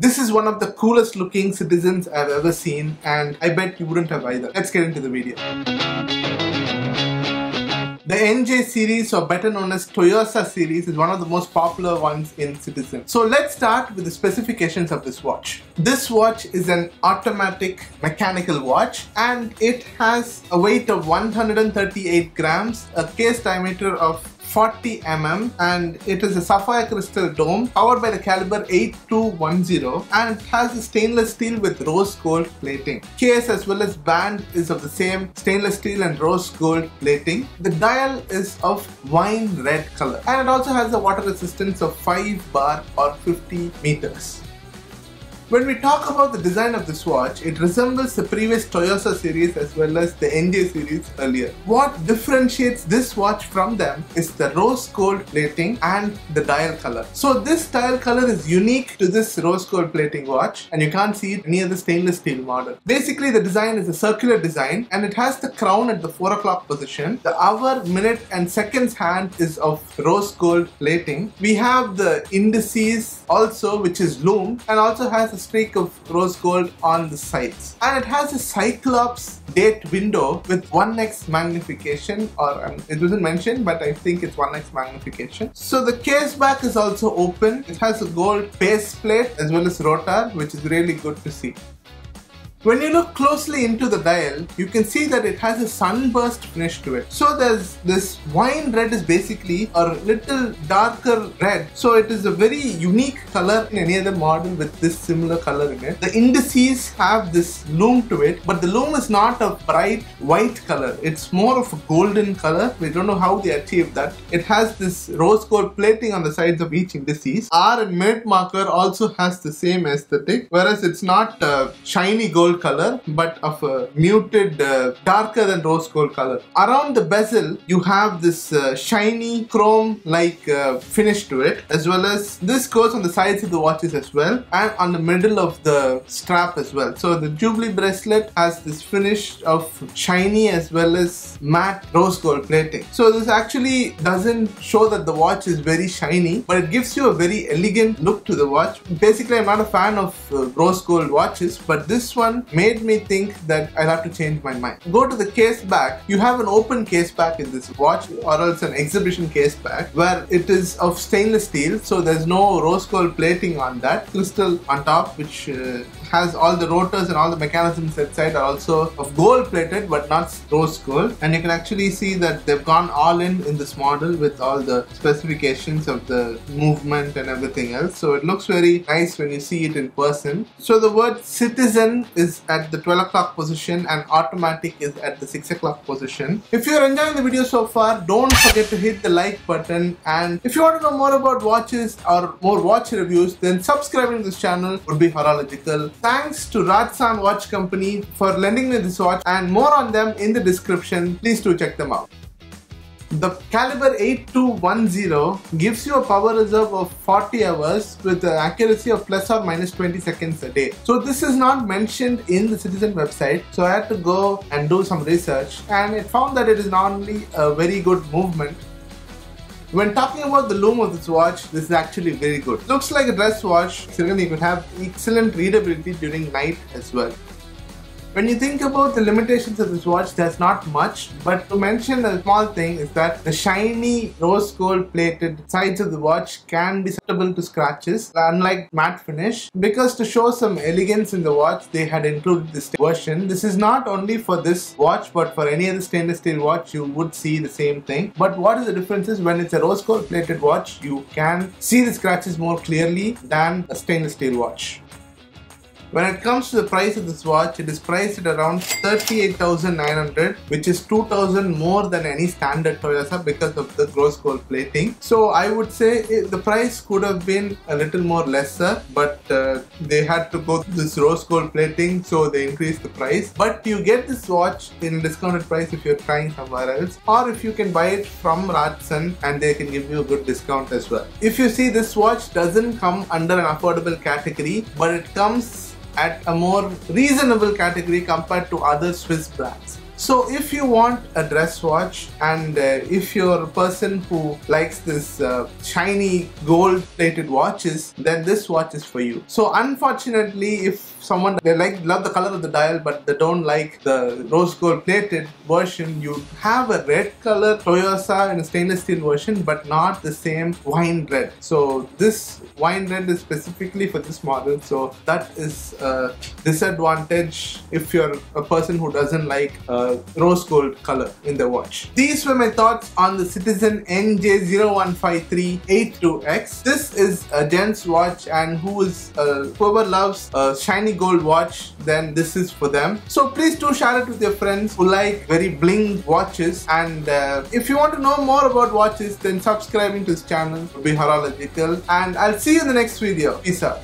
This is one of the coolest looking Citizens I've ever seen, and I bet you wouldn't have either. Let's get into the video. The NJ series, or better known as TSUYOSA series, is one of the most popular ones in Citizen. So let's start with the specifications of this watch. This watch is an automatic mechanical watch, and it has a weight of 138 grams, a case diameter of 40 mm, and it is a sapphire crystal dome powered by the caliber 8210, and it has a stainless steel with rose gold plating. Case as well as band is of the same stainless steel and rose gold plating. The dial is of wine red color, and it also has a water resistance of 5 bar or 50 meters. When we talk about the design of this watch, it resembles the previous TSUYOSA series as well as the NJ series earlier. What differentiates this watch from them is the rose gold plating and the dial color. So this dial color is unique to this rose gold plating watch, and you can't see it in any other stainless steel model. Basically, the design is a circular design, and it has the crown at the 4 o'clock position. The hour, minute and seconds hand is of rose gold plating. We have the indices also, which is Lume, and also has a streak of rose gold on the sides, and it has a cyclops date window with 1x magnification, or it wasn't mentioned, but I think it's 1x magnification. So the case back is also open. It has a gold base plate as well as rotor, which is really good to see. When you look closely into the dial, you can see that it has a sunburst finish to it. So there's this wine red is basically a little darker red. So it is a very unique color in any other model with this similar color in it. The indices have this lume to it, but the lume is not a bright white color. It's more of a golden color. We don't know how they achieved that. It has this rose gold plating on the sides of each indices. R and minute marker also has the same aesthetic, whereas it's not a shiny gold color but of a muted darker than rose gold color. Around the bezel you have this shiny chrome like finish to it, as well as this goes on the sides of the watches as well, and on the middle of the strap as well. So the Jubilee bracelet has this finish of shiny as well as matte rose gold plating. So this actually doesn't show that the watch is very shiny, but it gives you a very elegant look to the watch. Basically, I'm not a fan of rose gold watches, but this one made me think that I'll have to change my mind. Go to the case back. You have an open case back in this watch, or else an exhibition case back, where it is of stainless steel, so there's no rose gold plating on that. Crystal on top, which has all the rotors and all the mechanisms inside are also of gold plated but not rose gold, and you can actually see that they've gone all in this model with all the specifications of the movement and everything else. So it looks very nice when you see it in person. So the word Citizen is at the 12 o'clock position and automatic is at the 6 o'clock position. If you're enjoying the video so far, don't forget to hit the like button, and if you want to know more about watches or more watch reviews, then subscribing to this channel would be horological. Thanks to Rajsan Watch Company for lending me this watch, and more on them in the description. Please do check them out. The caliber 8210 gives you a power reserve of 40 hours with an accuracy of plus or minus 20 seconds a day. So this is not mentioned in the Citizen website, so I had to go and do some research, and it found that it is not only a very good movement. When talking about the lume of this watch, this is actually very good. Looks like a dress watch. Certainly you could have excellent readability during night as well. When you think about the limitations of this watch, there's not much, but to mention a small thing is that the shiny rose gold plated sides of the watch can be susceptible to scratches, unlike matte finish. Because to show some elegance in the watch, they had included this version. This is not only for this watch, but for any other stainless steel watch you would see the same thing. But what is the difference is, when it's a rose gold plated watch, you can see the scratches more clearly than a stainless steel watch. When it comes to the price of this watch, it is priced at around 38,900, which is 2,000 more than any standard TSUYOSA because of the rose gold plating. So I would say the price could have been a little more lesser, but they had to go through this rose gold plating, so they increased the price. But you get this watch in a discounted price if you're trying somewhere else, or if you can buy it from Rajsan and they can give you a good discount as well. If you see, this watch doesn't come under an affordable category, but it comes at a more reasonable category compared to other Swiss brands. So if you want a dress watch, and if you're a person who likes this shiny gold plated watches, then this watch is for you. So unfortunately, if someone love the color of the dial but they don't like the rose gold plated version, you have a red color TSUYOSA in a stainless steel version, but not the same wine red. So this wine red is specifically for this model, so that is a disadvantage if you're a person who doesn't like rose gold color in the watch. These were my thoughts on the Citizen NJ0153-82X. This is a gents watch, and whoever loves a shiny gold watch, then this is for them. So please do share it with your friends who like very bling watches, and if you want to know more about watches, then subscribing to this channel will be horological, and I'll see you in the next video. Peace out.